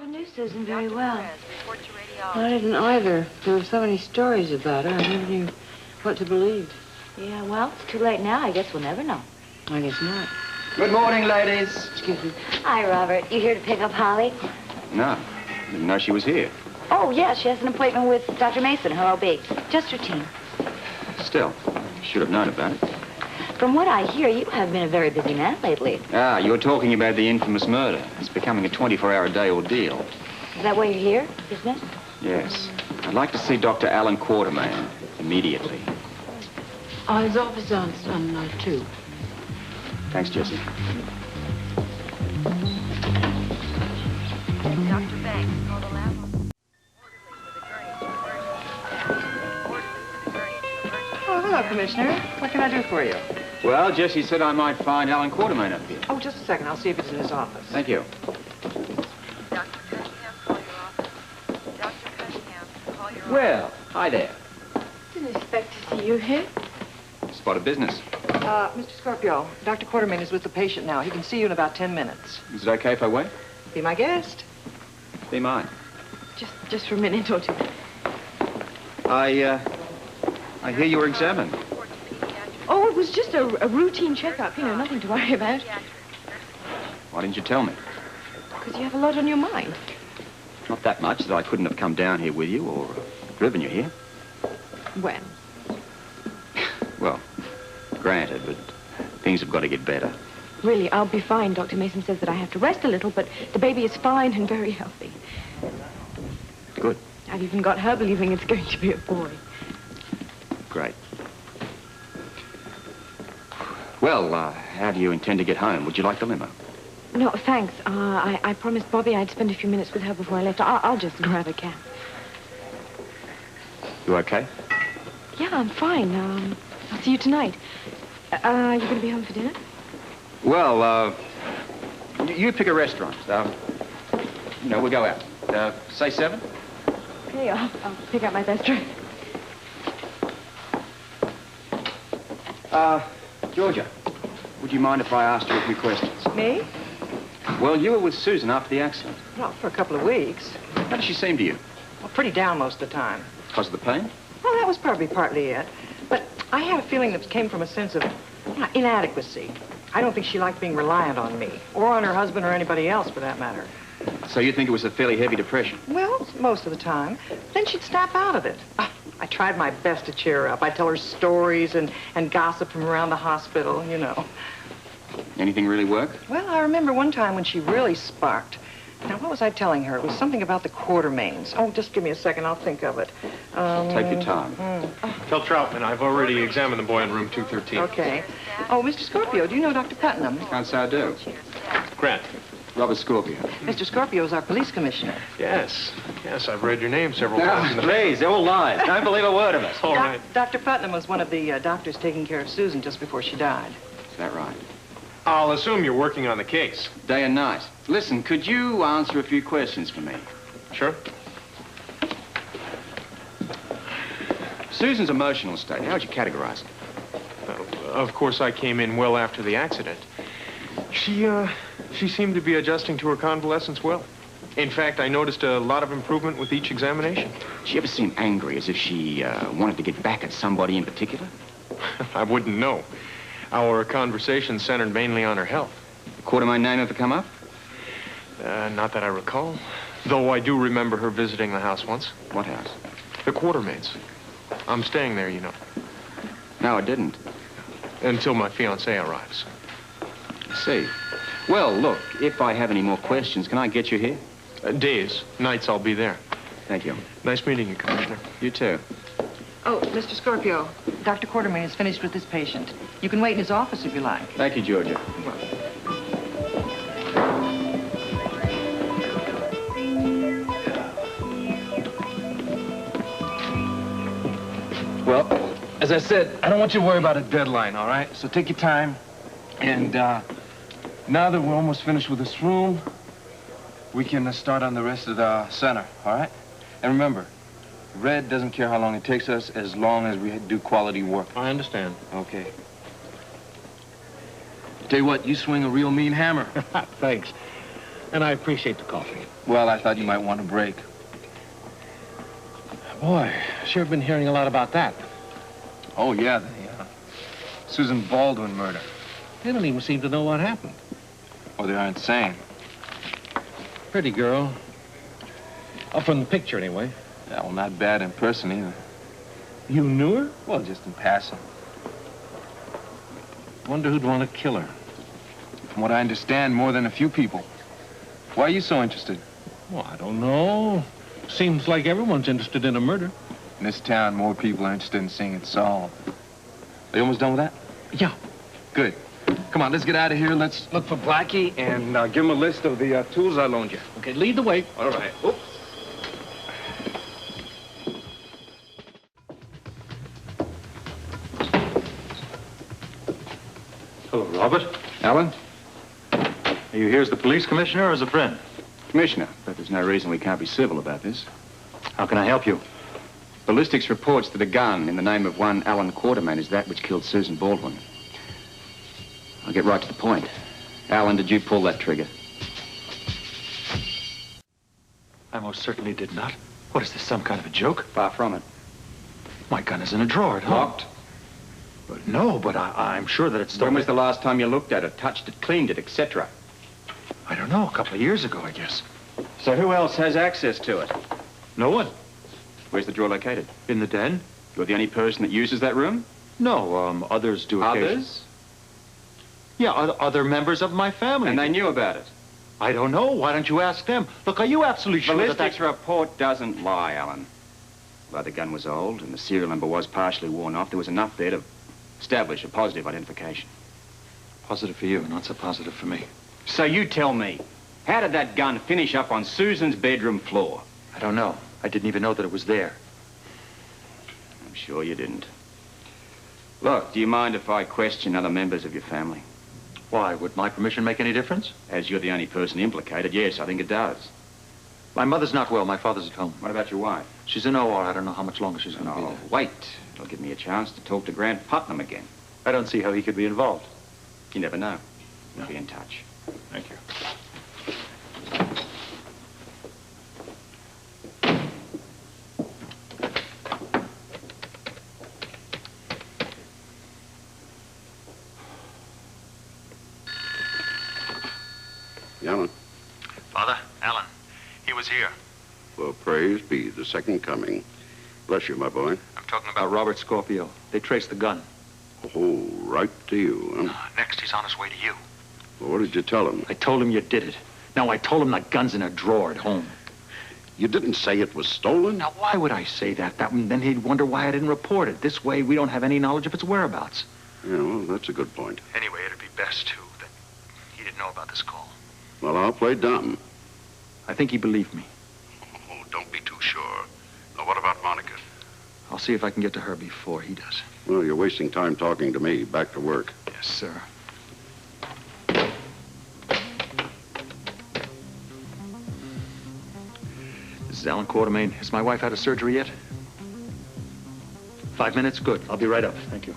never knew Susan very well. I didn't either. There were so many stories about her. I never knew what to believe. Yeah, well, it's too late now. I guess we'll never know. I guess not. Good morning, ladies. Excuse me. Hi, Robert. You here to pick up Holly? No, didn't know she was here. Oh, yeah, she has an appointment with Dr. Mason, her OB. Just routine. Still, should have known about it. From what I hear, you have been a very busy man lately. Ah, you're talking about the infamous murder. It's becoming a 24-hour-a-day ordeal. Is that why you're here? Business? Yes. I'd like to see Dr. Alan Quartermaine immediately. Oh, his office on 2. Thanks, Jesse. Dr. Banks, call the lab. Oh, hello, Commissioner. What can I do for you? Well, Jesse said I might find Alan Quartermaine up here. Oh, just a second. I'll see if it's in his office. Thank you. Dr. Cunningham, call your office. Dr. Cunningham, call your office. Well, hi there. Didn't expect to see you here. Spot of business. Mr. Scorpio, Dr. Quartermaine is with the patient now. He can see you in about 10 minutes. Is it okay if I wait? Be my guest. Be mine. Just for a minute or two. I hear you were examined. Oh, it was just a routine checkup. You know, nothing to worry about. Why didn't you tell me? Because you have a lot on your mind. Not that much that I couldn't have come down here with you or driven you here. When? Well, granted, but things have got to get better. Really, I'll be fine. Dr. Mason says that I have to rest a little, but the baby is fine and very healthy. Good. I've even got her believing it's going to be a boy. Great. Well, how do you intend to get home? Would you like the limo? No, thanks. I promised Bobby I'd spend a few minutes with her before I left. I'll just grab a cab. You okay? Yeah, I'm fine. I'll see you tonight. You going to be home for dinner? Well, you pick a restaurant. We'll go out. Say 7? Okay, I'll pick out my best dress. Georgia, would you mind if I asked you a few questions? Me? Well, you were with Susan after the accident. Well, for a couple of weeks. How did she seem to you? Well, pretty down most of the time. Because of the pain? Well, that was probably partly it. But I had a feeling that came from a sense of inadequacy. I don't think she liked being reliant on me, or on her husband or anybody else, for that matter. So you think it was a fairly heavy depression? Well, most of the time. Then she'd snap out of it. I tried my best to cheer her up. I'd tell her stories and gossip from around the hospital, you know. Anything really work? Well, I remember one time when she really sparked. Now, what was I telling her? It was something about the Quartermaines. Oh, just give me a second. I'll think of it. Take your time. Tell Troutman I've already examined the boy in room 213. Okay. Oh, Mr. Scorpio, do you know Dr. Putnam? Can't say I do. Grant. Robert Scorpio. Mr. Scorpio is our police commissioner. Yes, I've read your name several times in the... Please, they're all lies. Don't believe a word of it. All right. Dr. Putnam was one of the doctors taking care of Susan just before she died. Is that right? I'll assume you're working on the case. Day and night. Listen, could you answer a few questions for me? Sure. Susan's emotional state, how would you categorize it? Of course, I came in well after the accident. She seemed to be adjusting to her convalescence well. In fact, I noticed a lot of improvement with each examination. Did she ever seem angry, as if she wanted to get back at somebody in particular? I wouldn't know. Our conversation centered mainly on her health. The Quartermaine name ever come up? Not that I recall. Though I do remember her visiting the house once. What house? The Quartermaines. I'm staying there, you know. No, I didn't. Until my fiancée arrives. I see. Well, look, if I have any more questions, can I get you here? Days. Nights I'll be there. Thank you. Nice meeting you, Commissioner. You too. Oh, Mr. Scorpio, Dr. Quartermaine is finished with this patient. You can wait in his office if you like. Thank you, Georgia. Well, as I said, I don't want you to worry about a deadline, all right? So take your time. And now that we're almost finished with this room, we can start on the rest of the center, all right? And remember, Red doesn't care how long it takes us as long as we do quality work. I understand. Okay. Tell you what, you swing a real mean hammer. Thanks. And I appreciate the coffee. Well, I thought you might want a break. Boy, sure been hearing a lot about that. Oh, yeah, the Susan Baldwin murder. They don't even seem to know what happened. Or they aren't saying. Pretty girl. Up from the picture, anyway. Yeah, well, not bad in person, either. You knew her? Well, just in passing. Wonder who'd want to kill her. From what I understand, more than a few people. Why are you so interested? Well, I don't know. Seems like everyone's interested in a murder. In this town, more people are interested in seeing it solved. Are you almost done with that? Yeah. Good. Come on, let's get out of here. Let's look for Blackie and give him a list of the tools I loaned you. Okay, lead the way. All right. Oops. Hello, Robert. Alan? Are you here as the police commissioner or as a friend? Commissioner, but there's no reason we can't be civil about this. How can I help you? Ballistics reports that a gun in the name of one Alan Quartermaine is that which killed Susan Baldwin. I'll get right to the point. Alan, did you pull that trigger? I most certainly did not. What is this, some kind of a joke? Far from it. My gun is in a drawer at home. Locked? But no, but I'm sure that it's still... When was the last time you looked at it, touched it, cleaned it, etc.? I don't know, a couple of years ago, I guess. So who else has access to it? No one. Where's the drawer located? In the den? You're the only person that uses that room? No, others do occasionally. Others? Yeah, other members of my family. And they knew about it? I don't know. Why don't you ask them? Look, are you absolutely sure that Ballistics report doesn't lie, Alan. Although the gun was old and the serial number was partially worn off, there was enough there to establish a positive identification. Positive for you, not so positive for me. So you tell me, how did that gun finish up on Susan's bedroom floor? I don't know. I didn't even know that it was there. I'm sure you didn't. Look, do you mind if I question other members of your family? Why? Would my permission make any difference? As you're the only person implicated, yes, I think it does. My mother's not well. My father's at home. What about your wife? She's in OR. I don't know how much longer she's going to be Oh, there. wait. It'll give me a chance to talk to Grant Putnam again. I don't see how he could be involved. You never know. We'll be in touch. Thank you. Alan. Father, Alan. He was here. Well, praise be the second coming. Bless you, my boy. I'm talking about Robert Scorpio. They traced the gun. Oh, right to you, huh? Next, he's on his way to you. Well, what did you tell him? I told him you did it. Now, I told him the gun's in a drawer at home. You didn't say it was stolen? Now, why would I say that? Then he'd wonder why I didn't report it. This way, we don't have any knowledge of its whereabouts. Yeah, well, that's a good point. Anyway, it'd be best, too, that he didn't know about this call. Well, I'll play dumb. I think he believed me. Oh, don't be too sure. Now, what about Monica? I'll see if I can get to her before he does. Well, you're wasting time talking to me. Back to work. Yes, sir. This is Alan Quartermaine. Has my wife had a surgery yet? 5 minutes? Good. I'll be right up. Thank you.